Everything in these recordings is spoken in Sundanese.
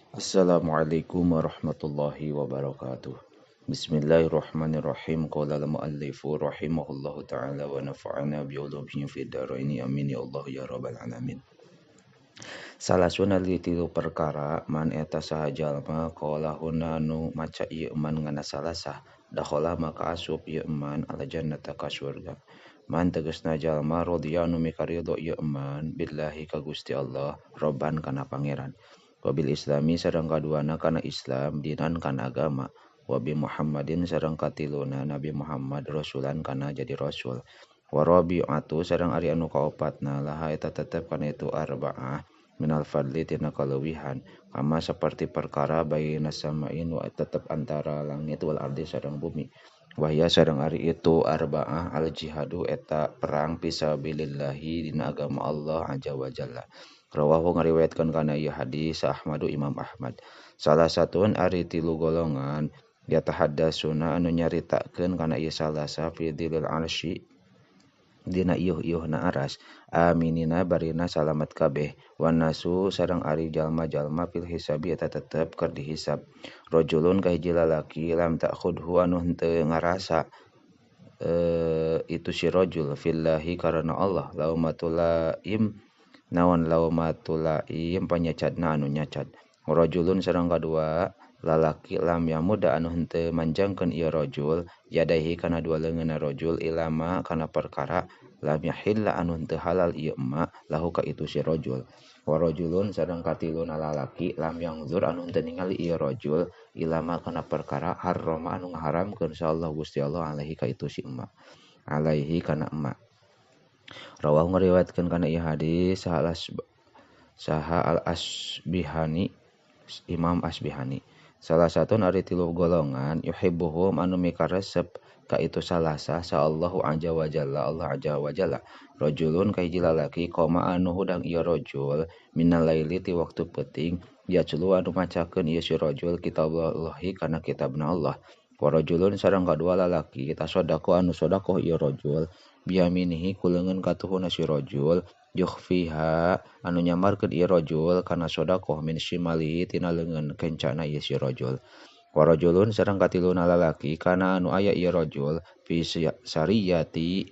Assalamualaikum warahmatullahi wabarakatuh. Bismillahirrahmanirrahim. Qala al-muallifu rahimahullahu ta'ala wa nafa'ana bi'ulumihi fid dharaini amin ya Allah ya rabbal alamin. Salasuna tilu perkara man eta saha jalma qaulahuna nu maca ieu man ngana salasah dakhala maka asup ieu man al jannata ka surga. Man tegasna jalma radhiya nu mikaridho ieu man billahi ka Gusti Allah robban kana pangeran. Wabil islami sareng kaduana kana Islam dinan kana agama. Wabi Muhammadin sareng katiluna Nabi Muhammad rasulan kana jadi rasul. Warabi'atu sareng ari anu kaopatna laha eta tetep kana itu arba'ah minal fadli tina kaluwihan kama seperti perkara baina samain wa tetep antara langit wal ardi sareng bumi. Wahya sareng ari itu arba'ah al jihadu eta perang fisabilillahi dina agama Allah azza wa jalla. Rawahu ngariwayatkeun kana ieu hadis Ahmadu Imam Ahmad. Salah satuan ari tilu golongan yatahaddasuna anu nyaritakeun kana ieu salasa fi dzilil arsy dina ieuh-ieuhna aras aminina barina salamet kabeh wan nasu sareng ari jalma-jalma fil hisabi eta tetep keur dihisab. Rajulun kahiji lalaki lam ta'khudhu anu henteu ngarasa itu si rajul fillahi karana Allah laumatul laim naon laumatul laim panyacadna anu nyacad. Rajulun sareng kadua lalaki lam yamuda anu henteu manjangkeun ieu rajul yadaihi kana dua leungeunna rajul ilama kana perkara lam yahilla anu henteu halal ieu ma lahu ka itu si rajul. Wa rajulun sareng katiluna lalaki lam yangzur anu henteu ningali ieu rajul ilama kana perkara harrama anu ngaharamkeun sallallahu Gusti Allah alaihi ka itu si emak alaihi kana emak. Rawahu ngariwayatkeun kana ieu hadis saha al asbihani Imam Asbihani. Salah satu ari tilu golongan yuhibbuhum anu mikaresep ka itu salasa sa Allahu azza wa jalla Allah azza wa jalla. Rajulun kahiji lalaki koma anu hudang ieu rajul minal laili ti waktu peuting yaclu anu macakeun ieu si rajul kitaballahi kana kitabna Allah. Wa rajulun sareng kadua lalaki tasadaqo anu sedekah ieu rajul biyaminihi kuleungeun katuhuna si rajul yukhfiha anu nyamarkeun ieu rajul kana sedekah min shimali tina leungeun kencana ieu si rajul. Wa rajulun sareng katiluna lalaki kana anu aya ieu rajul fi sariyati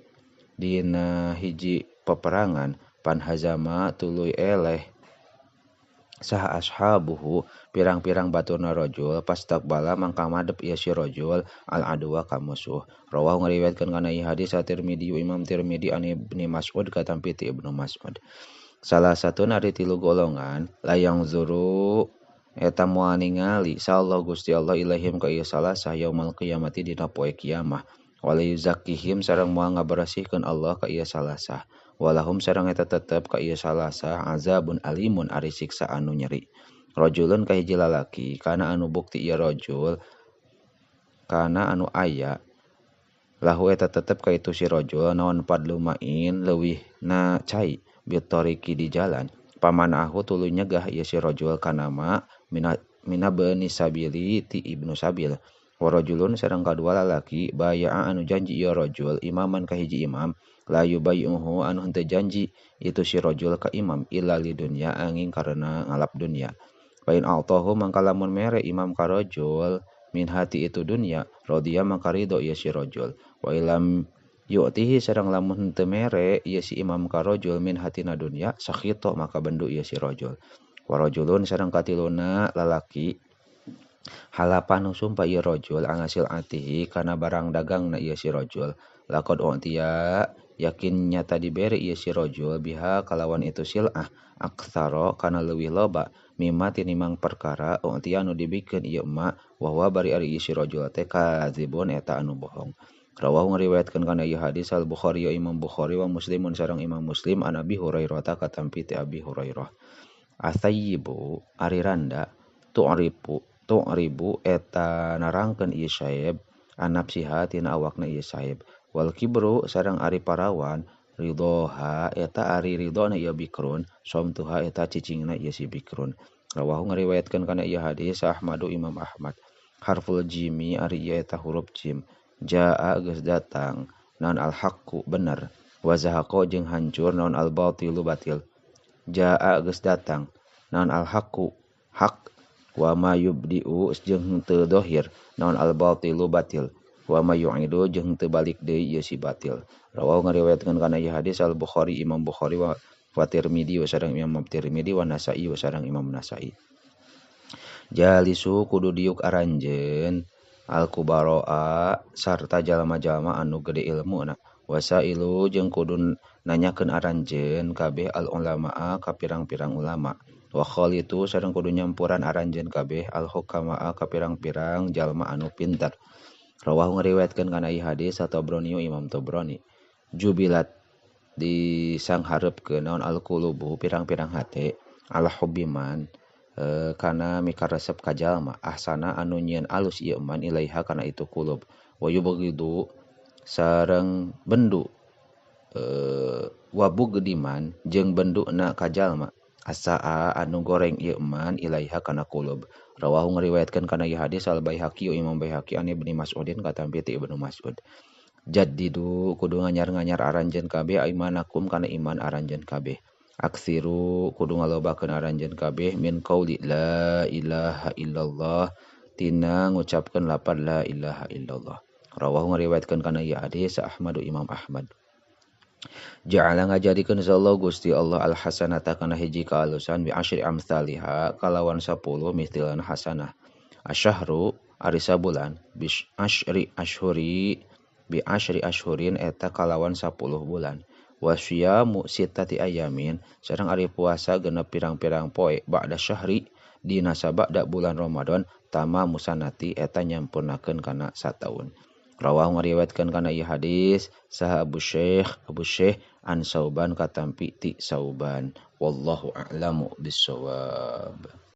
dina hiji peperangan panhazama tuluy eleh saha ashabuhu pirang-pirang baturna rajul pastaqbala mangka madep ieu si rajul al adwa ka musuh. Rawahu ngariwayatkeun kana ieu hadis at-Tirmidzi Imam Tirmidzi an Ibnu Mas'ud katampi ti Ibnu Mas'ud. Salah satuna ari tilu golongan layang zuru eta moal ningali sallallahu Gusti Allah ilaihim ka ieu salasah yaumul qiyamati dina poe kiamah. Wala yuzakkihim sareng moal ngabersihkeun Allah ka ieu salasah. Walahum sareng eta tetep ka ieu salasa azabun alimun ari siksa anu nyeri. Rajulun kahiji lalaki kana anu bukti ieu rajul kana anu aya lahu eta tetep ka itu si rajul naon padlu main leuwihna cai bitoriki di jalan pamanahu tuluy nyegah ieu si rajul kana ma mina bani sabili ti ibnu sabil. Wa rajulun sareng kadua lalaki baya'a anu janji ieu rajul imaman kahiji imam la yubayyuhu anu henteu janji itu si rajul ka imam illa li dunya angin karena ngalap dunya. Wa in a'tahu mangka lamun mere imam ka rajul min hati itu dunya radhiya mangka ridho ieu si rajul. Wa ilam yu'tihi sareng lamun henteu mere ieu si imam ka rajul min hatina dunya sakhito maka bendu ieu si rajul. Wa rajulun sareng katiluna lalaki halapan sumpah ieu rajul angasil atihi kana barang dagangna ieu si rajul laqad utiya yakin nyata diberi ieu si rajul biha kalawan itu sil'ah aktsara kana leuwih loba mimma tinimang perkara utiya anu dibikeun ieu emak wa huwa bari ari ieu si rajul teh kadzibun eta anu bohong. Rawahu ngariwayatkeun kana ieu hadis al Bukhari Imam Bukhari wa Muslimun sareng Imam Muslim an Abi Hurairah katampi ti Abi Hurairah. Asayyibu ari randa tu'ribu eta narangkeun ieu saeb anapsiha tina awakna ieu saeb. Wal kibru sareng ari parawan ridhoha eta ari ridhona ieu bikrun somtuha eta cicingna ieu si bikrun. Rawahu ngariwayatkeun kana ieu hadis Ahmadu Imam Ahmad. Harful jimi ari ieu eta huruf jim. Jaa geus datang naon al haqqu bener wa zahaqa jeung hancur naon al batilu batil. Jaa geus datang naon al haqqu hak wa ma yubdi'u jeung teu dohir naon al batilu batil wa ma yu'idu jeung teu balik deui ieu si batil. Rawahu ngariwayatkeun kana ieu hadis al Bukhari Imam Bukhari wa Tirmidzi sareng Imam Tirmidzi wa Nasa'i sareng Imam Nasa'i. Jalisu kudu diuk aranjeun al kubaroa sarta jalma-jalma anu gede ilmuna wasailu jeung kudu nanyakeun aranjeun kabeh al ulamaa ka pirang-pirang ulama wa khalitu sareng kudu nyampuran aranjeun kabeh al hukamaa ka pirang-pirang jalma anu pintar. Rawahu ngariwayatkeun kana ieu hadis At-Tabrani Imam Tabrani. Jubilat disangharepkeun naon al qulubu pirang-pirang hate ala hubbiman kana mikaresep ka jalma ahsana anu nyieun alus ieu man ilaiha kana itu qulub wa yubghidu sareng bendu wa bugdiman jeung benduna ka jalma asaa anu goreng ieu man ilaiha kana qulub. Rawahu ngariwayatkeun kana ieu hadis al Baihaqi Imam Baihaqi an Ibnu Mas'udin katampi ti Ibnu Mas'ud. Jaddidu kudu nganyar-nganyar aranjeun kabeh imanakum kana iman aranjeun kabeh. Aksiru kudu ngalobakeun aranjeun kabeh min qauli la ilaha illallah tina ngucapkeun lapad la ilaha illallah. Rawahu ngariwayatkeun kana ieu hadis Ahmadu Imam Ahmad. Ja'ala ngajadikeun sallallahu Gusti Allah al hasanata kana hiji kaalusan bi asyri amsalha kalawan 10 mithlan hasanah. Asyahru ari sabulan bi asyri ashhurin eta kalawan 10 bulan. Wasyamu sittati ayamin sareng ari puasa genep pirang-pirang poe ba'da syahri dina sabada bulan Ramadan tama musanati eta nyampurnakeun kana sataun. Rawahu ngariwayatkeun kana ieu hadis saha Abu Syekh an Sauban katampi ti Sauban. Wallahu a'lamu bissawab.